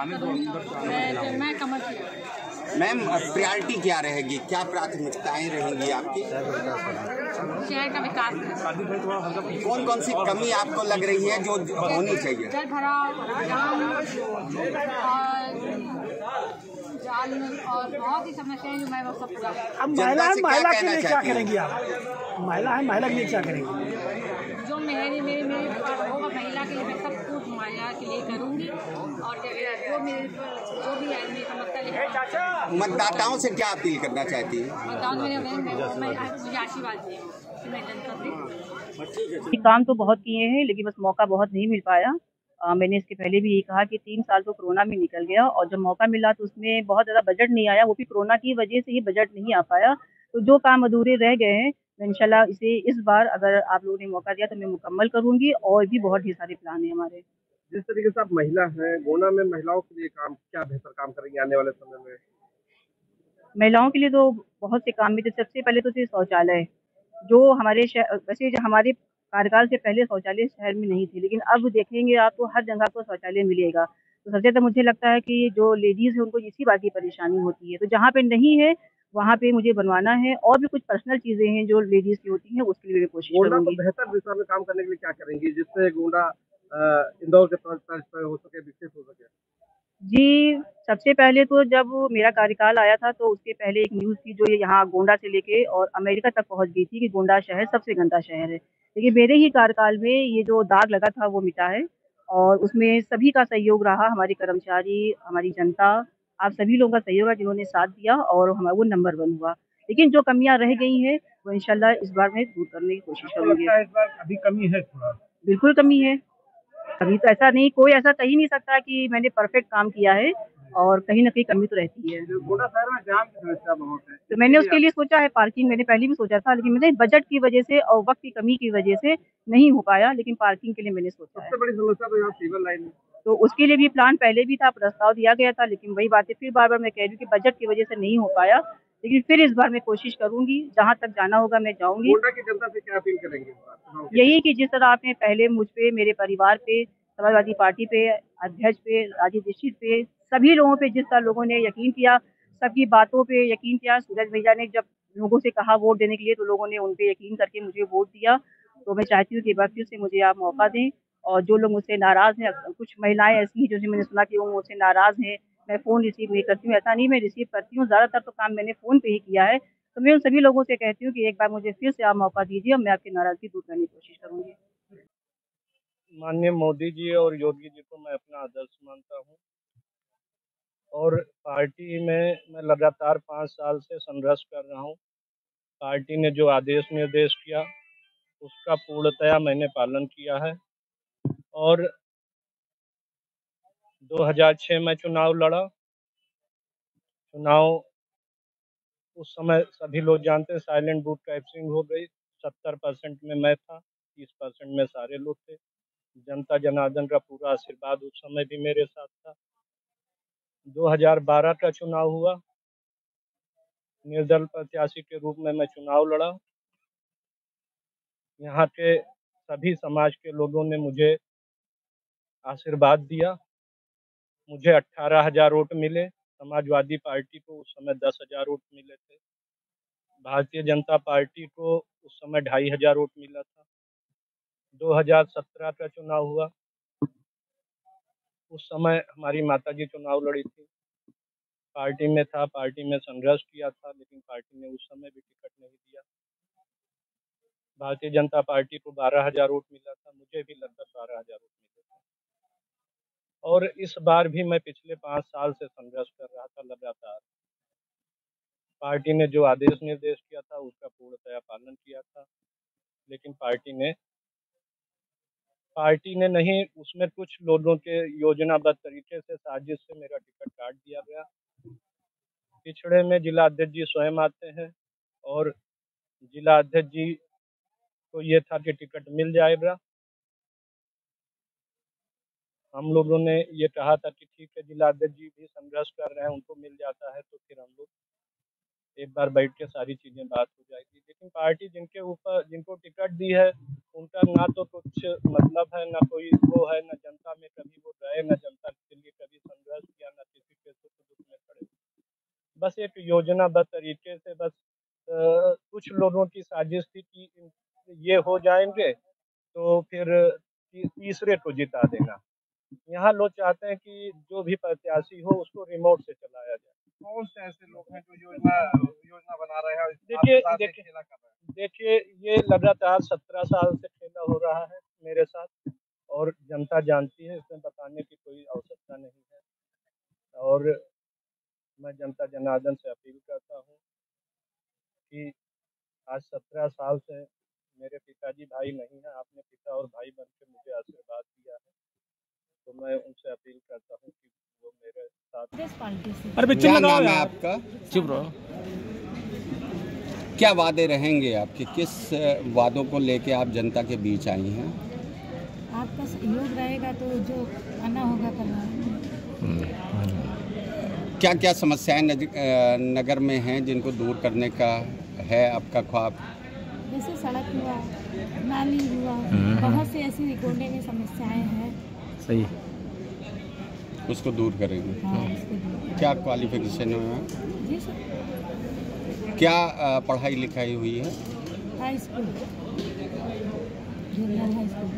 मैं कमल। Ma'am, priority क्या रहेगी, क्या प्राथमिकताएं रहेंगी आपकी? शहर का विकास। कौन कौन सी कमी आपको लग रही है जो होनी चाहिए? जल भराव, जाम और बहुत ही समस्याएं जो मैं वो सब पूरा। अब महिला के लिए क्या करेंगी आप? महिला के लिए क्या करेंगी? जो मेरे होगा महिला के लिए मैं सब कुछ महिला के लिए करूँगी। और जो भी है मेरी समस्या मतदाताओं से क्या अपील करना चाहती है? मुझे आशीर्वाद दिए मैं जनता से। काम तो बहुत किए हैं लेकिन बस मौका बहुत नहीं मिल पाया। मैंने इसके पहले भी यही कहा कि 3 साल तो कोरोना में निकल गया और जब मौका मिला तो उसमें बहुत ज़्यादा बजट नहीं आया, वो भी कोरोना की वजह से ही बजट नहीं आ पाया। तो जो काम अधूरे रह गए हैं मैं इंशाल्लाह इसे इस बार अगर आप लोगों ने मौका दिया तो मैं मुकम्मल करूँगी। और भी बहुत ढेर सारे प्लान हैं हमारे। जिस तरीके से आप महिला हैं, गोंडा में महिलाओं के लिए क्या बेहतर काम करेंगे आने वाले समय में? महिलाओं के लिए तो बहुत से काम में, तो सबसे पहले तो शौचालय जो हमारे वैसे जो हमारे कार्यकाल से पहले शौचालय शहर में नहीं थे, लेकिन अब देखेंगे आप तो हर जगह को शौचालय मिलेगा। तो सबसे ज़्यादा मुझे लगता है कि जो लेडीज़ है उनको इसी बात की परेशानी होती है, तो जहाँ पे नहीं है वहाँ पे मुझे बनवाना है। और भी कुछ पर्सनल चीज़ें हैं जो लेडीज़ की होती हैं, उसके लिए मैं कोशिश गोंडा को करूँगी। बेहतर दिशा में काम करने के लिए क्या करेंगी जिससे गोंडा इंदौर के तर्ज पर हो सके, विकसित हो सके? जी, सबसे पहले तो जब मेरा कार्यकाल आया था तो उसके पहले एक न्यूज़ थी जो ये यहाँ गोंडा से लेके और अमेरिका तक पहुँच गई थी कि गोंडा शहर सबसे गंदा शहर है। लेकिन मेरे ही कार्यकाल में ये जो दाग लगा था वो मिटा है और उसमें सभी का सहयोग रहा, हमारे कर्मचारी, हमारी जनता, आप सभी लोगों का सहयोग है जिन्होंने साथ दिया और वो नंबर 1 हुआ। लेकिन जो कमियाँ रह गई हैं वो इंशाल्लाह इस बार मैं दूर करने की कोशिश करूँगी। इस बार अभी कमी है थोड़ा? बिल्कुल कमी है। अभी तो ऐसा नहीं, कोई ऐसा कह ही नहीं सकता कि मैंने परफेक्ट काम किया है और कहीं न कहीं कमी तो रहती है। गोंडा शहर में जाम की समस्या बहुत है, तो मैंने उसके लिए सोचा है पार्किंग, मैंने पहले भी सोचा था लेकिन मैंने बजट की वजह से और वक़्त की कमी की वजह से नहीं हो पाया, लेकिन पार्किंग के लिए मैंने सोचा है। सबसे बड़ी समस्या तो यहाँ सिविल लाइन है। तो उसके लिए भी प्लान पहले भी था, प्रस्ताव दिया गया था, लेकिन वही बात है फिर बार-बार मैं कह रही हूँ कि बजट की वजह से नहीं हो पाया। लेकिन फिर इस बार मैं कोशिश करूँगी, जहाँ तक जाना होगा मैं जाऊँगी। गोंडा की जनता से क्या अपील करेंगे इस बार? यही कि जिस तरह आपने पहले मुझ पे, मेरे परिवार पे, समाजवादी पार्टी पे, अध्यक्ष पे, राजीव दीक्षित पे, सभी लोगों पे जिस तरह लोगों ने यकीन किया, सबकी बातों पे यकीन किया। सूरज भैया ने जब लोगों से कहा वोट देने के लिए तो लोगों ने उन पे यकीन करके मुझे वोट दिया। तो मैं चाहती हूँ कि एक बार फिर से मुझे आप मौका दें और जो लोग मुझसे नाराज़ हैं, कुछ महिलाएँ ऐसी हैं जो मैंने सुना कि वो मुझसे नाराज़ हैं, मैं फ़ोन रिसीव नहीं करती हूँ, ऐसा नहीं, मैं रिसीव करती हूँ, ज़्यादातर तो काम मैंने फ़ोन पे ही किया है। तो मैं उन सभी लोगों से कहती हूँ कि एक बार मुझे फिर से आप मौका दीजिए और मैं आपकी नाराज़गी दूर करने की कोशिश करूँगी। माननीय मोदी जी और योगी जी को मैं अपना आदर्श मानता हूँ और पार्टी में मैं लगातार 5 साल से संघर्ष कर रहा हूँ। पार्टी ने जो आदेश निर्देश किया उसका पूर्णतया मैंने पालन किया है और 2006 में चुनाव लड़ा। चुनाव उस समय सभी लोग जानते हैं साइलेंट बूथ कैप्चरिंग हो गई। 70% में मैं था, 30% में सारे लोग थे। जनता जनार्दन का पूरा आशीर्वाद उस समय भी मेरे साथ था। 2012 का चुनाव हुआ, निर्दल प्रत्याशी के रूप में मैं चुनाव लड़ा। यहाँ के सभी समाज के लोगों ने मुझे आशीर्वाद दिया। मुझे 18,000 वोट मिले। समाजवादी पार्टी को उस समय 10,000 वोट मिले थे। भारतीय जनता पार्टी को उस समय 2,500 वोट मिला था। 2017 का चुनाव हुआ, उस समय हमारी माताजी चुनाव लड़ी थी। पार्टी में था, पार्टी में संघर्ष किया था, लेकिन पार्टी ने उस समय भी टिकट नहीं दिया। भारतीय जनता पार्टी को 12,000 वोट मिला था, मुझे भी लगभग 12,000 वोट मिले थे। और इस बार भी मैं पिछले 5 साल से संघर्ष कर रहा था लगातार। पार्टी ने जो आदेश निर्देश किया था उसका पूर्णतया पालन किया था, लेकिन पार्टी ने नहीं, उसमें कुछ लोगों के योजनाबद्ध तरीके से साजिश से मेरा टिकट काट दिया गया। पिछड़े में जिला अध्यक्ष जी स्वयं आते हैं और जिला अध्यक्ष जी को ये था कि टिकट मिल जाएगा। हम लोगों ने ये कहा था कि ठीक है, जिला अध्यक्ष जी भी संघर्ष कर रहे हैं, उनको मिल जाता है तो फिर हम लोग एक बार बैठ के सारी चीज़ें बात हो जाएगी। लेकिन पार्टी जिनको टिकट दी है उनका ना तो कुछ मतलब है, ना कोई वो है, ना जनता में कभी वो गए, ना जनता के लिए कभी संघर्ष संघर्ष किया, न किसी के सुख दुख में खड़े। बस एक योजनाबद्ध तरीके से बस कुछ लोगों की साजिश थी कि ये हो जाएंगे तो फिर तीसरे को जिता देना। यहाँ लोग चाहते हैं कि जो भी प्रत्याशी हो उसको रिमोट से चलाया जाए। कौन से ऐसे लोग हैं जो योजना बना रहे हैं? देखिए ये लगातार 17 साल से खेला हो रहा है मेरे साथ, और जनता जानती है, इसमें बताने की कोई आवश्यकता नहीं है। और मैं जनता जनार्दन से अपील करता हूँ कि आज 17 साल से मेरे पिताजी भाई नहीं हैं, आपने पिता और भाई बनकर मुझे आशीर्वाद दिया है, तो मैं उनसे अपील करता हूँ कि वो मेरे साथ। क्या नाम है आपका? चुप रहो। क्या वादे रहेंगे आपके? किस वादों को लेके आप जनता के बीच आई हैं? आपका सहयोग रहेगा तो जो आना होगा करना। क्या क्या समस्याएं नगर में हैं जिनको दूर करने का है आपका ख्वाब? जैसे सड़क हुआ, नाली हुआ, बहुत से ऐसी रिकॉर्डिंग में समस्याएं हैं। सही, उसको दूर करेंगे। हाँ, उसको दूर। क्या क्वालिफिकेशन है? जी सर। क्या पढ़ाई लिखाई हुई है? High school, junior high school.